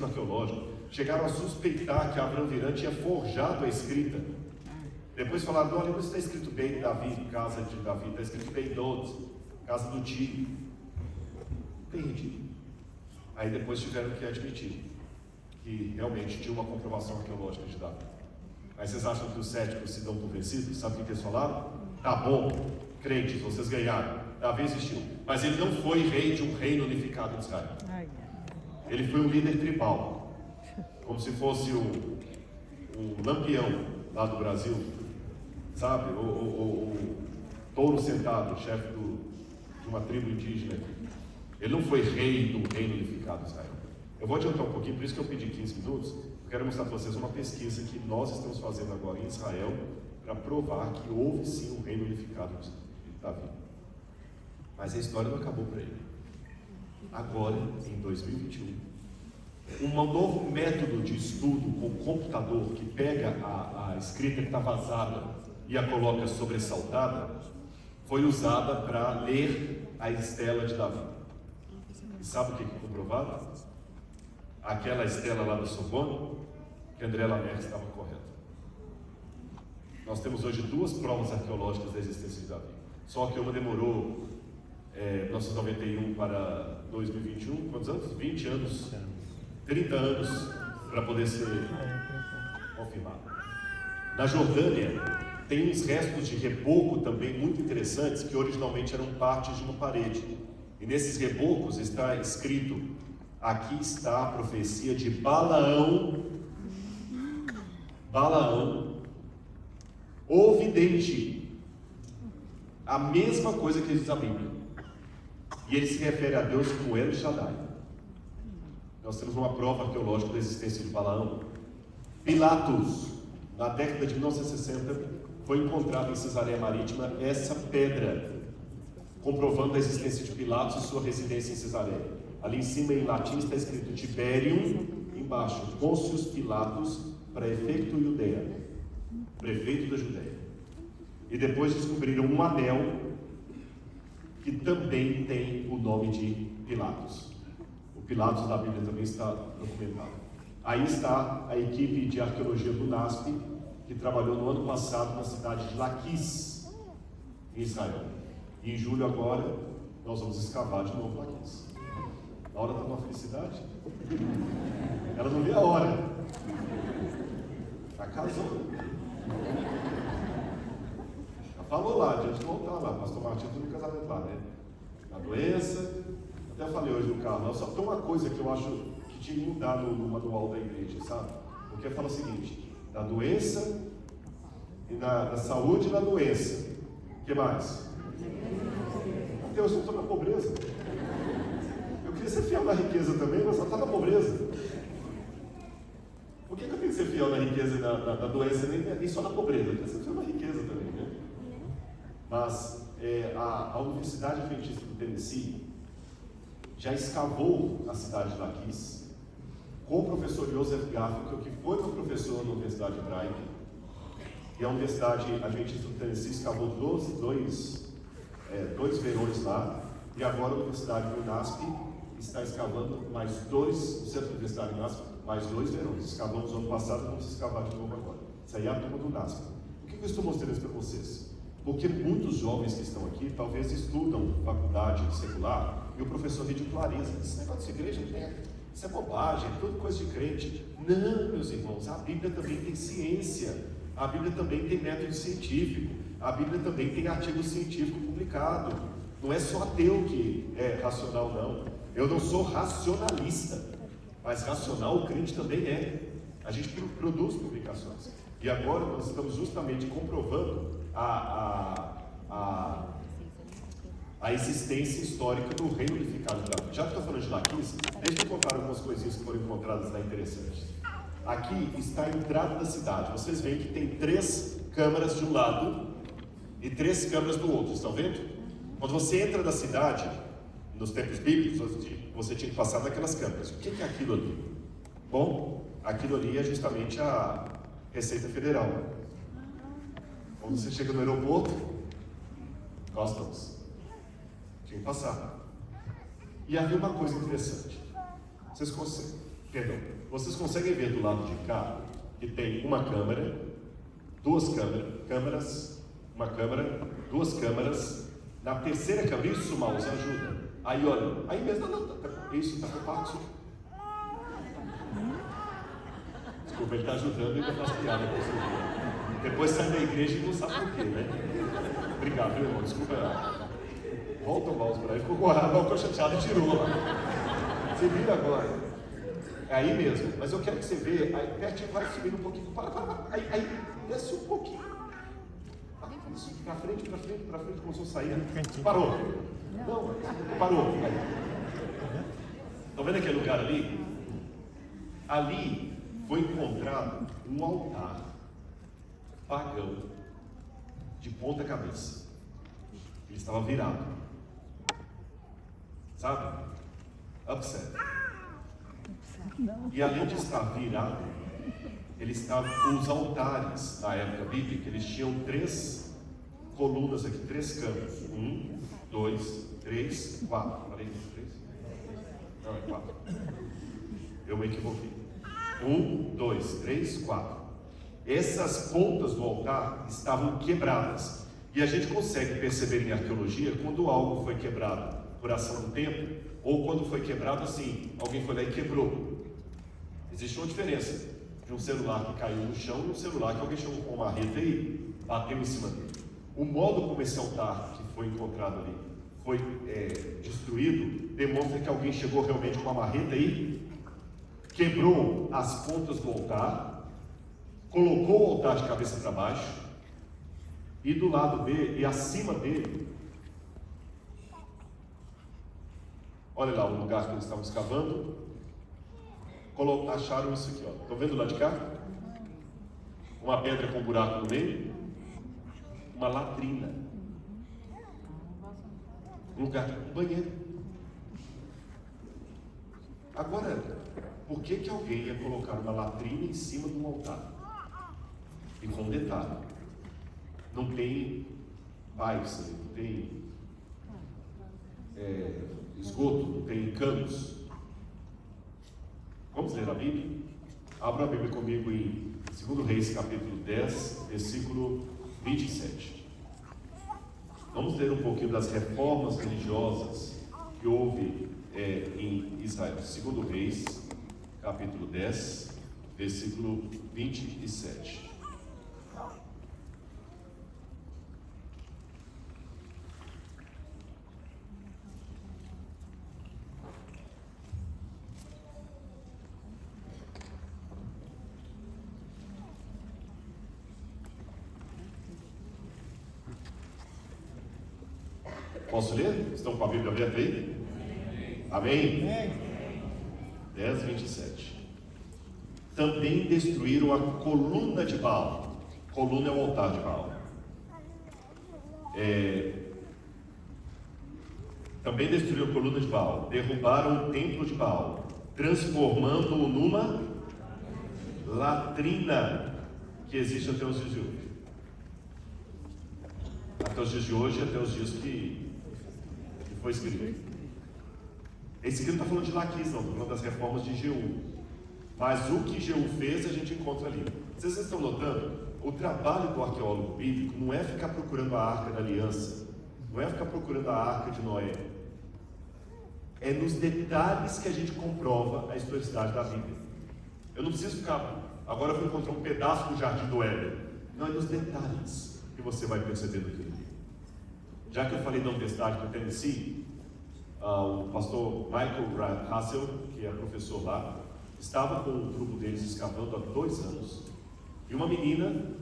arqueológico, chegaram a suspeitar que Abraão Virã tinha forjado a escrita. Depois falaram, olha, não está escrito bem Davi, casa de Davi, está escrito bem Dod, casa do tio. Entendi. Aí depois tiveram que admitir que realmente tinha uma comprovação arqueológica de Davi. Mas vocês acham que os céticos se dão por vencidos? Sabe o que eles falaram? Tá bom, crentes, vocês ganharam. Davi existiu, mas ele não foi rei de um reino unificado em Israel. Ele foi um líder tribal, como se fosse o Lampião lá do Brasil, sabe? O touro sentado, chefe de uma tribo indígena aqui. Ele não foi rei do reino unificado de Israel. Eu vou adiantar um pouquinho, por isso que eu pedi 15 minutos. Eu quero mostrar para vocês uma pesquisa que nós estamos fazendo agora em Israel para provar que houve sim um reino unificado de Davi. Mas a história não acabou por aí. Agora, em 2021, um novo método de estudo com computador que pega a escrita que está vazada e a coloca sobressaltada, foi usada para ler a estela de Davi. E sabe o que é comprovado? Aquela estela lá da Sorbonne, que André Lamère estava correta. Nós temos hoje duas provas arqueológicas da existência de Davi. Só que uma demorou 1991 para 2021, quantos anos? 20 anos, 30 anos para poder ser confirmado. Na Jordânia, tem uns restos de reboco também muito interessantes, que originalmente eram partes de uma parede. E nesses rebocos está escrito, aqui está a profecia de Balaão, o vidente. A mesma coisa que diz a Bíblia. E ele se refere a Deus como El Shaddai. Nós temos uma prova arqueológica da existência de Balaão. Pilatos, na década de 1960, foi encontrada em Cesareia Marítima essa pedra, comprovando a existência de Pilatos e sua residência em Cesareia. Ali em cima, em latim, está escrito Tiberium, embaixo, Pôncio Pilatos, prefeito Judéia, prefeito da Judéia. E depois descobriram um anel que também tem o nome de Pilatos. O Pilatos da Bíblia também está documentado. Aí está a equipe de arqueologia do NASP, que trabalhou no ano passado na cidade de Laquis, em Israel. E em julho agora, nós vamos escavar de novo Laquis. A hora está uma felicidade? Ela não vê a hora. Já casou. Já falou lá, a gente voltar lá. Pastor Martins teve um casamento lá, né? A doença. Até falei hoje no carro. Só tem uma coisa que eu acho que tinha que mudar no manual da igreja, sabe? Porque fala o seguinte: da doença e da saúde e da doença. O que mais? Deus não está na pobreza. Eu queria ser fiel na riqueza também, mas só está na pobreza. Por que eu tenho que ser fiel na riqueza e na doença, nem só na pobreza? Eu queria ser fiel na riqueza também, né? Mas a Universidade Adventista do Tennessee já escavou a cidade de Laquis com o professor Joseph Garfinkel, que foi meu professor na Universidade Hebraica, e a Universidade Adventista do Tennessee escavou dois verões lá, e agora a Universidade do NASP está escavando mais dois, o Centro Universitário do NASP, mais 2 verões. Escavamos no ano passado, vamos escavar de novo agora. Isso aí é a turma do NASP. Por que eu estou mostrando isso para vocês? Porque muitos jovens que estão aqui, talvez estudam faculdade secular, e o professor ridiculariza. Esse negócio de igreja isso é bobagem, é tudo coisa de crente. Não, meus irmãos, a Bíblia também tem ciência, a Bíblia também tem método científico, a Bíblia também tem artigo científico publicado. Não é só ateu que é racional, não. Eu não sou racionalista, mas racional o crente também é. A gente produz publicações. E agora nós estamos justamente comprovando a existência histórica do reino unificado de Davi. Já que estou falando de Laquis, deixa eu contar algumas coisinhas que foram encontradas lá interessantes. Aqui está a entrada da cidade. Vocês veem que tem 3 câmaras de um lado e 3 câmaras do outro. Estão vendo? Quando você entra na cidade, nos tempos bíblicos, você tinha que passar naquelas câmaras. O que é aquilo ali? Bom, aquilo ali é justamente a Receita Federal. Quando você chega no aeroporto, customs. Tinha que passar. E havia uma coisa interessante. Vocês Perdão, vocês conseguem ver do lado de cá que tem uma câmera, duas câmeras, uma câmera, duas câmeras. Na terceira câmera, isso, mouse ajuda. Aí olha, aí mesmo, isso está complexo. Desculpa, ele está ajudando e ainda faz piada com você. Depois sai da igreja e não sabe por quê, né? Obrigado, viu, irmão? Desculpa. Volta o mouse para aí, ficou com raiva, ficou chateado e tirou lá. Você vira agora. É aí mesmo, mas eu quero que você veja, aí pertinho vai subindo um pouquinho, para. Aí desce um pouquinho. Isso, pra frente, começou a sair. Parou. Não, parou. Estão vendo aquele lugar ali? Ali foi encontrado um altar pagão de ponta cabeça. Ele estava virado. Sabe? Upset. E além de estar virado, os altares da época bíblica, eles tinham 3 colunas aqui, 3 campos. 1, 2, 3, 4. Falei 3? Não, é 4. Eu me equivoquei. 1, 2, 3, 4. Essas pontas do altar estavam quebradas. E a gente consegue perceber em arqueologia quando algo foi quebrado por ação do tempo, ou quando foi quebrado assim, alguém foi lá e quebrou. Existe uma diferença de um celular que caiu no chão e um celular que alguém chegou com uma marreta e bateu em cima dele. O modo como esse altar que foi encontrado ali foi destruído demonstra que alguém chegou realmente com uma marreta e quebrou as pontas do altar, colocou o altar de cabeça para baixo e do lado dele e acima dele, olha lá o lugar que eles estavam escavando, acharam isso aqui, ó. Estão vendo lá de cá? Uma pedra com um buraco no meio, uma latrina, um lugar, um banheiro. Agora, por que alguém ia colocar uma latrina em cima de um altar? E com um detalhe, não tem pipes, não tem esgoto, não tem canos. Vamos ler a Bíblia? Abra a Bíblia comigo em 2 Reis, capítulo 10, versículo 27. Vamos ler um pouquinho das reformas religiosas que houve em Israel. 2 Reis, capítulo 10, versículo 27. Posso ler? Estão com a Bíblia aberta aí? Amém? 10, 27. Também destruíram a coluna de Baal. Coluna é o altar de Baal. Também destruíram a coluna de Baal. Derrubaram o templo de Baal, transformando-o numa latrina que existe até os dias de hoje. Até os dias de hoje, até os dias que foi escrito. Esse aqui não está falando de Laquis, não, está falando das reformas de Jeú. Mas o que Jeú fez, a gente encontra ali. Vocês estão notando? O trabalho do arqueólogo bíblico não é ficar procurando a Arca da Aliança, não é ficar procurando a Arca de Noé. É nos detalhes que a gente comprova a historicidade da Bíblia. Eu não preciso ficar, agora eu vou encontrar um pedaço do Jardim do Éden. Não, é nos detalhes que você vai perceber do que. Já que eu falei da Universidade do Tennessee, o pastor Michael Hassel, que é professor lá, estava com um grupo deles escavando há 2 anos, e uma menina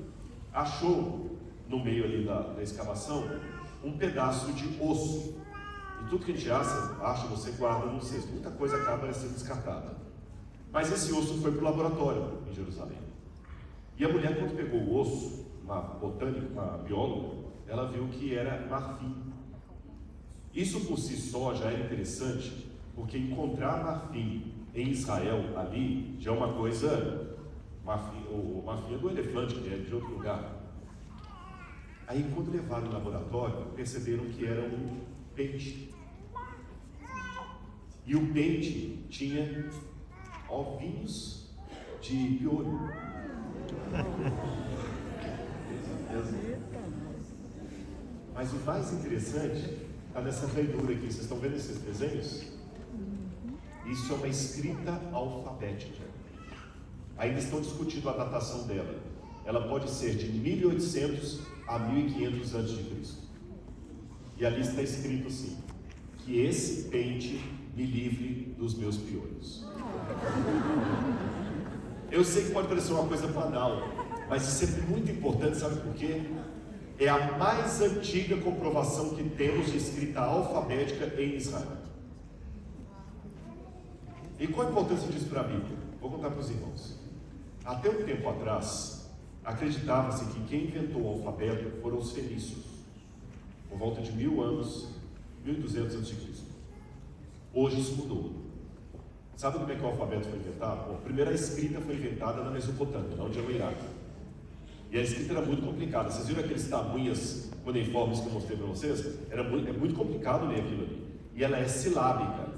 achou no meio ali da escavação um pedaço de osso. E tudo que a gente acha você guarda num cesto. Muita coisa acaba sendo descartada. Mas esse osso foi para o laboratório em Jerusalém. E a mulher, quando pegou o osso, uma botânica, uma bióloga, ela viu que era marfim. Isso por si só já é interessante, porque encontrar marfim em Israel ali já é uma coisa. O marfim é do elefante, que é de outro lugar. Aí quando levaram no laboratório, perceberam que era um peixe. E o peixe tinha ovinhos de piolho. Mas o mais interessante está nessa feitura aqui. Vocês estão vendo esses desenhos? Isso é uma escrita alfabética. Ainda estão discutindo a datação dela. Ela pode ser de 1800 a 1500 a.C. E ali está escrito assim: que esse pente me livre dos meus piolhos. Eu sei que pode parecer uma coisa banal, mas isso é muito importante, sabe por quê? É a mais antiga comprovação que temos de escrita alfabética em Israel. E qual a importância disso para a Bíblia? Vou contar para os irmãos. Até um tempo atrás, acreditava-se que quem inventou o alfabeto foram os fenícios, por volta de 1000 anos, 1200 a.C. Hoje isso mudou. Sabe como é que o alfabeto foi inventado? Bom, primeiro a escrita foi inventada na Mesopotâmia, onde é o Iraque. E a escrita era muito complicada. Vocês viram aqueles tabuinhas cuneiformes que eu mostrei para vocês? É muito complicado ler aquilo ali. E ela é silábica.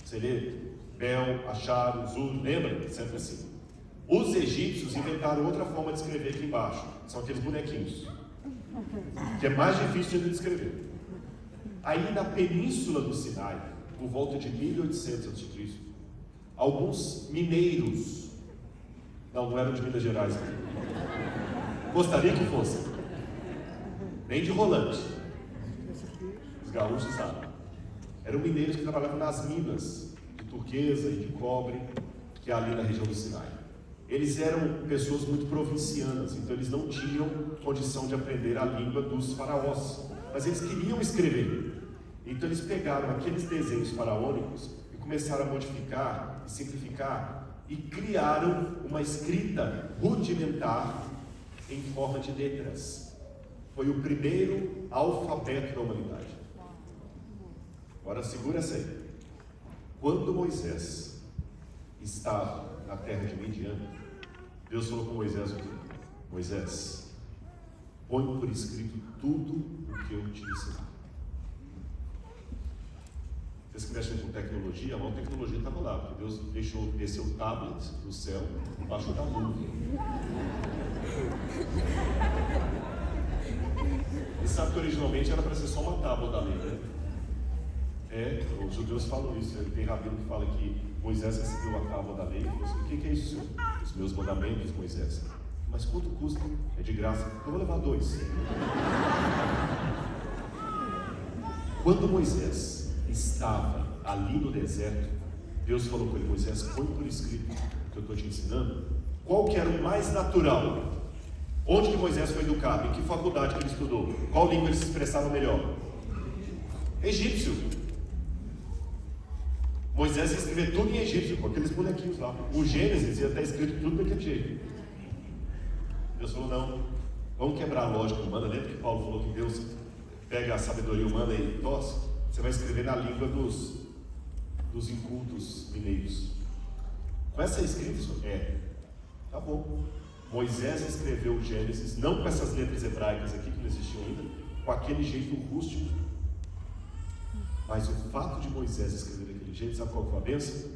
Você lê Bel, Achar, Zur, lembra? Sempre assim. Os egípcios inventaram outra forma de escrever aqui embaixo. São aqueles bonequinhos, que é mais difícil de escrever. Aí na península do Sinai, por volta de 1800 a.C., alguns mineiros, não eram de Minas Gerais, gostaria que fossem, nem de rolante, os gaúchos sabem, eram mineiros que trabalhavam nas minas de turquesa e de cobre, que é ali na região do Sinai. Eles eram pessoas muito provincianas, então eles não tinham condição de aprender a língua dos faraós, mas eles queriam escrever. Então eles pegaram aqueles desenhos faraônicos e começaram a modificar e simplificar e criaram uma escrita rudimentar em forma de letras. Foi o primeiro alfabeto da humanidade. Agora segura essa aí. Quando Moisés estava na terra de Midian, Deus falou com Moisés o quê? Moisés, põe por escrito tudo o que eu te ensinar. Vocês que mexem com tecnologia, a maior tecnologia estava lá, porque Deus deixou descer o tablet do céu embaixo da nuvem. E sabe que originalmente era para ser só uma tábua da lei, né? Os judeus falam isso, tem rabino que fala que Moisés recebeu a tábua da lei e falou assim: o que é isso, Senhor? Os meus mandamentos, Moisés. Mas quanto custa? É de graça. Eu vou levar 2. Quando Moisés estava ali no deserto, Deus falou com ele: Moisés, põe por escrito o que eu estou te ensinando. Qual que era o mais natural? Onde que Moisés foi educado? Em que faculdade que ele estudou? Qual língua ele se expressava melhor? Egípcio. Moisés ia escrever tudo em egípcio, com aqueles bonequinhos lá. O Gênesis ia estar escrito tudo daquele jeito. Deus falou: não, vamos quebrar a lógica humana. Lembra que Paulo falou que Deus pega a sabedoria humana e tosse? Você vai escrever na língua dos incultos mineiros. Com essa escrita, tá bom. Moisés escreveu o Gênesis, não com essas letras hebraicas aqui que não existiam ainda, com aquele jeito rústico. Mas o fato de Moisés escrever daquele jeito, sabe qual foi a bênção?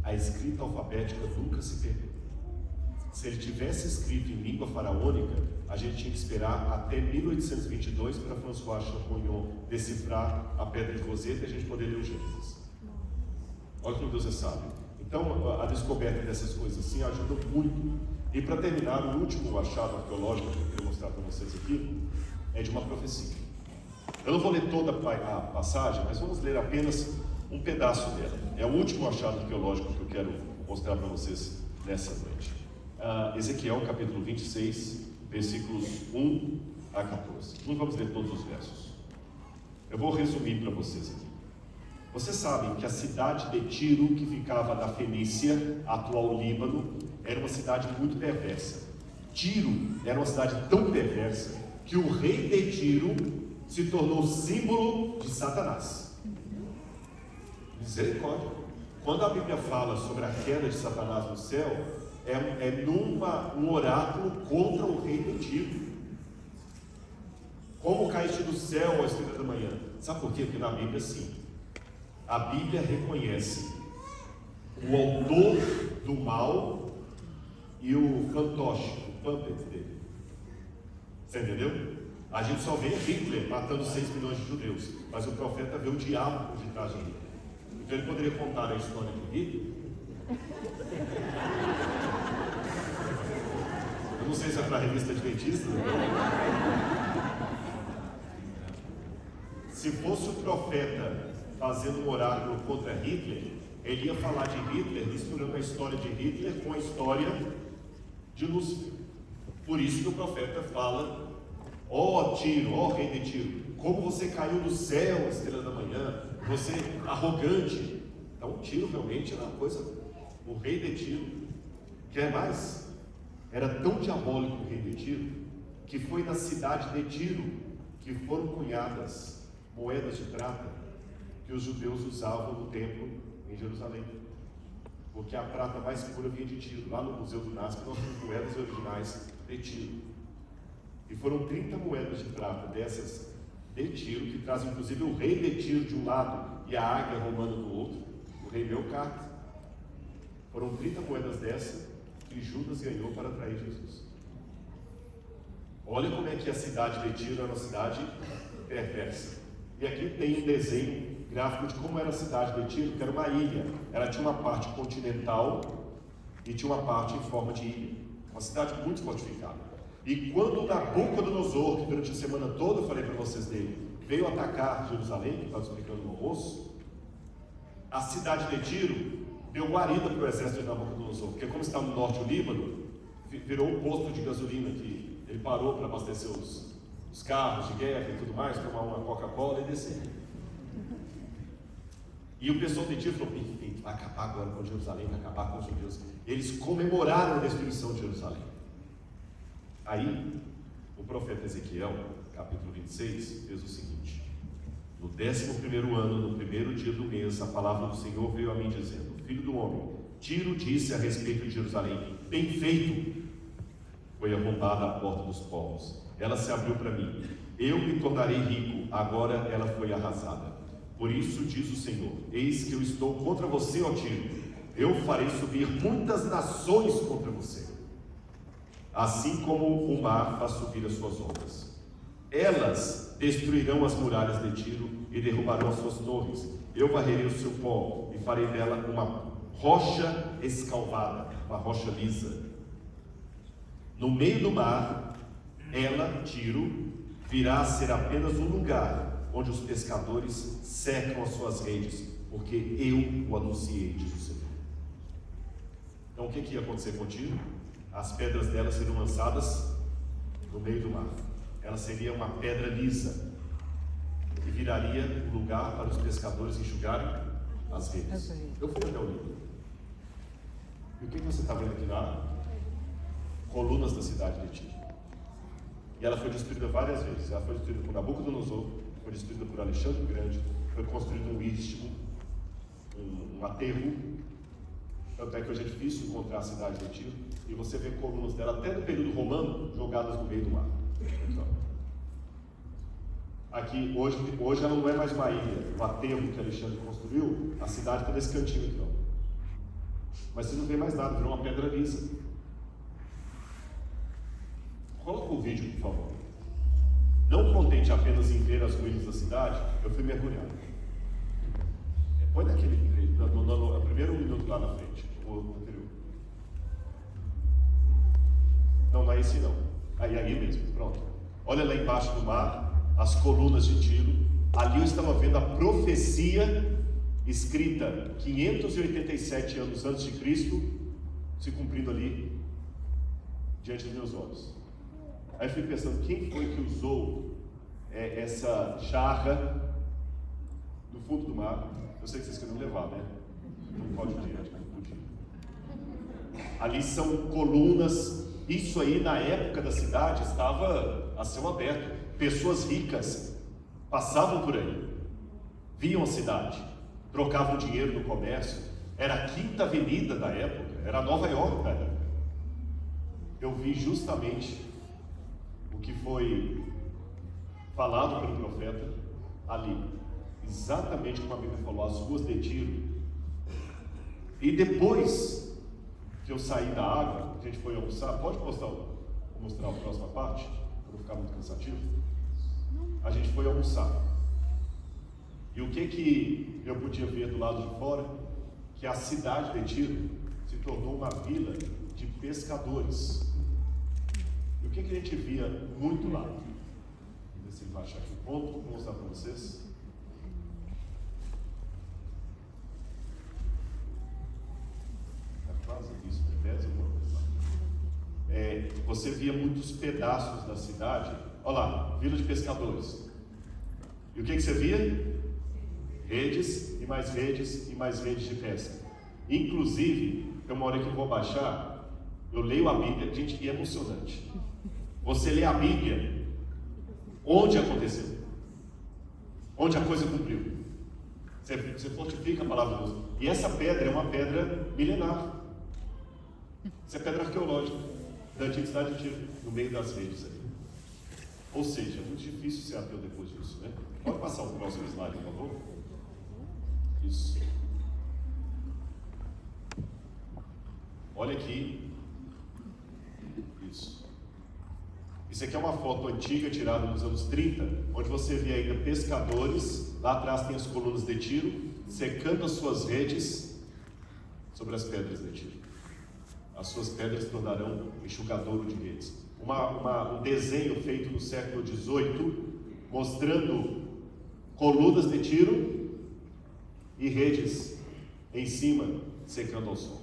A escrita alfabética nunca se perdeu. Se ele tivesse escrito em língua faraônica, a gente tinha que esperar até 1822 para François Champollion decifrar a pedra de Roseta e a gente poder ler o Gênesis. Olha como Deus é sábio. Então, a descoberta dessas coisas assim ajuda muito. E para terminar, o último achado arqueológico que eu queria mostrar para vocês aqui é de uma profecia. Eu não vou ler toda a passagem, mas vamos ler apenas um pedaço dela. É o último achado arqueológico que eu quero mostrar para vocês nessa noite. Ezequiel capítulo 26, versículos 1 a 14. Não vamos ler todos os versos. Eu vou resumir para vocês aqui. Vocês sabem que a cidade de Tiro, que ficava na Fenícia, atual Líbano, era uma cidade muito perversa. Tiro era uma cidade tão perversa que o rei de Tiro se tornou símbolo de Satanás. Misericórdia. Quando a Bíblia fala sobre a queda de Satanás no céu, um oráculo contra o rei de Tiro. Como caíste do céu às 3 da manhã? Sabe por quê? Porque na Bíblia, sim, a Bíblia reconhece o autor do mal e o fantoche, o puppet dele. Você entendeu? A gente só vê Hitler matando 6 milhões de judeus, mas o profeta vê o diabo por detrás de Hitler. Então ele poderia contar a história de Hitler. Eu não sei se é para a revista Adventista, Se fosse o profeta fazendo um oráculo contra Hitler, ele ia falar de Hitler, misturando a história de Hitler com a história de Lúcifer. Por isso que o profeta fala: ó Tiro, ó rei de Tiro, como você caiu do céu, estrela da manhã, você arrogante. Então Tiro realmente era uma coisa, o rei de Tiro. Quer mais? Era tão diabólico o rei de Tiro, que foi na cidade de Tiro que foram cunhadas moedas de prata que os judeus usavam no templo em Jerusalém. Porque a prata mais pura vinha de Tiro. Lá no Museu do Nasp nós temos moedas originais de Tiro. E foram 30 moedas de prata dessas de Tiro, que trazem inclusive o rei de Tiro de um lado e a águia romana do outro, o rei Melcarta. Foram 30 moedas dessas que Judas ganhou para atrair Jesus. Olha como é que a cidade de Tiro era uma cidade perversa. E aqui tem um desenho gráfico de como era a cidade de Tiro, que era uma ilha. Ela tinha uma parte continental e tinha uma parte em forma de ilha. Uma cidade muito fortificada. E quando Nabucodonosor, que durante a semana toda eu falei para vocês dele, veio atacar Jerusalém, que estava explicando no almoço, a cidade de Tiro deu guarida para o exército de Nabucodonosor, porque como estava no norte do Líbano, virou um posto de gasolina que ele parou para abastecer os carros de guerra e tudo mais, tomar uma Coca-Cola e descer. E o pessoal de Tiro falou: perfeito, vai acabar agora com Jerusalém, vai acabar com os judeus. Eles comemoraram a destruição de Jerusalém. Aí, o profeta Ezequiel, capítulo 26, fez o seguinte: no 11º ano, no primeiro dia do mês, a palavra do Senhor veio a mim dizendo: filho do homem, Tiro disse a respeito de Jerusalém: bem feito, foi arrombada a porta dos povos, ela se abriu para mim, eu me tornarei rico, agora ela foi arrasada. Por isso diz o Senhor: eis que eu estou contra você, ó Tiro, eu farei subir muitas nações contra você, assim como o mar faz subir as suas ondas. Elas destruirão as muralhas de Tiro e derrubarão as suas torres. Eu varrerei o seu pó e farei dela uma rocha escalvada, uma rocha lisa. No meio do mar, ela, Tiro, virá a ser apenas um lugar onde os pescadores secam as suas redes, porque eu o anunciei, diz o Senhor. Então o que ia acontecer com Tiro? As pedras dela seriam lançadas no meio do mar. Ela seria uma pedra lisa, que viraria um lugar para os pescadores enxugarem as redes. Eu fui até o livro. E o que você está vendo aqui lá? Colunas da cidade de Tiro. E ela foi destruída várias vezes. Ela foi destruída por Nabucodonosor, foi destruída por Alexandre o Grande, foi construído um istmo, um aterro. Tanto é que hoje é difícil encontrar a cidade de Tiro, e você vê colunas dela até no período romano jogadas no meio do mar. Então, aqui hoje ela não é mais uma ilha, o aterro que Alexandre construiu, a cidade está nesse cantinho aqui, ó. Mas você não vê mais nada, virou uma pedra lisa. Coloca o vídeo, por favor. Não contente apenas em ver as ruínas da cidade, eu fui mergulhar. Põe naquele no primeiro minuto lá na frente, o anterior. Não é esse não. Aí mesmo, pronto. Olha lá embaixo do mar, as colunas de Tiro. Ali eu estava vendo a profecia escrita 587 anos antes de Cristo, se cumprindo ali diante dos meus olhos. Aí eu fico pensando, quem foi que usou essa jarra no fundo do mar? Eu sei que vocês queriam levar, né? Não pode ir, acho que não podia. Ali são colunas. Isso aí na época da cidade estava a céu aberto. Pessoas ricas passavam por aí, viam a cidade, trocavam dinheiro no comércio. Era a Quinta Avenida da época, era Nova York da época. Eu vi justamente o que foi falado pelo profeta ali, exatamente como a Bíblia falou, as ruas de Tiro. E depois que eu saí da água, a gente foi almoçar. Pode mostrar a próxima parte, para não ficar muito cansativo? A gente foi almoçar. E o que eu podia ver do lado de fora? Que a cidade de Tiro se tornou uma vila de pescadores. E o que a gente via muito lá? Vamos ver se ele vai achar aqui o ponto, vou mostrar para vocês. Quase isso, você via muitos pedaços da cidade. Olha lá, vila de pescadores. E o que você via? Redes e mais redes e mais redes de pesca. Inclusive, tem uma hora que eu vou baixar, eu leio a Bíblia, gente, e é emocionante. Você lê a Bíblia, onde aconteceu, onde a coisa cumpriu. Você fortifica a palavra de Deus. E essa pedra é uma pedra milenar. Isso é pedra arqueológica da antiguidade de Tiro, no meio das redes ali. Ou seja, é muito difícil ser ateu depois disso, né? Pode passar o próximo slide, por favor? Isso. Olha aqui. Isso. Isso aqui é uma foto antiga tirada nos anos 30, onde você vê ainda pescadores, lá atrás tem as colunas de Tiro, secando as suas redes sobre as pedras de Tiro. As suas pedras se tornarão enxugadouro de redes. Um desenho feito no século XVIII, mostrando colunas de Tiro e redes em cima, secando ao sol.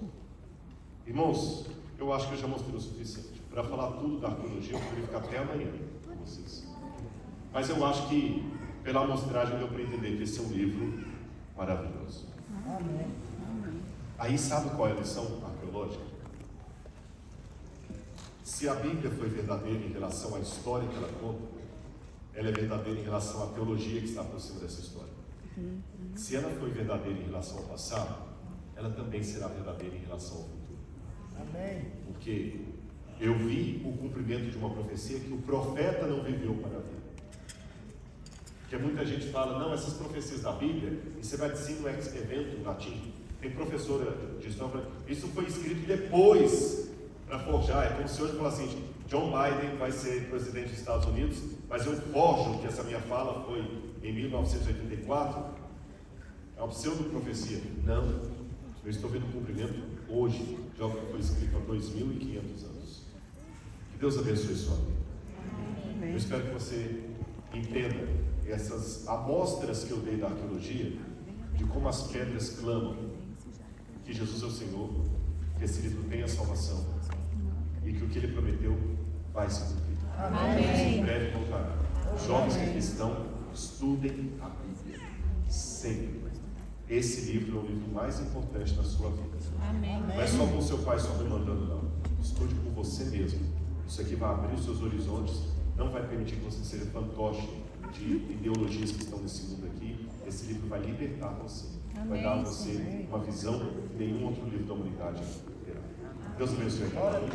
Irmãos, eu acho que eu já mostrei o suficiente. Para falar tudo da arqueologia, eu poderia ficar até amanhã com vocês. Mas eu acho que, pela amostragem, deu para entender que esse é um livro maravilhoso. Amém. Aí sabe qual é a lição arqueológica? Se a Bíblia foi verdadeira em relação à história que ela conta, ela é verdadeira em relação à teologia que está por cima dessa história. Se ela foi verdadeira em relação ao passado, ela também será verdadeira em relação ao futuro. Amém. Porque eu vi o cumprimento de uma profecia que o profeta não viveu para ver. Porque muita gente fala, não, essas profecias da Bíblia, e você vai dizer no ex evento latim, tem professora de história, isso foi escrito depois para forjar. É como se hoje falasse assim, John Biden vai ser presidente dos Estados Unidos, mas eu forjo que essa minha fala foi em 1984. É uma pseudo-profecia. Não, eu estou vendo o cumprimento hoje de algo que foi escrito há 2.500 anos. Que Deus abençoe sua vida. Eu espero que você entenda essas amostras que eu dei da arqueologia, de como as pedras clamam que Jesus é o Senhor, que esse livro tem a salvação e que o que ele prometeu vai se cumprir. Amém. Em breve voltará. Jovens que estão, estudem a Bíblia sempre. Esse livro é o livro mais importante da sua vida. Amém. Não é só com seu pai e sua mãe mandando, não. Estude com você mesmo. Isso aqui vai abrir os seus horizontes, não vai permitir que você seja fantoche de ideologias que estão nesse mundo aqui. Esse livro vai libertar você. Vai dar a você uma visão que nenhum outro livro da humanidade terá. Deus abençoe. Amém.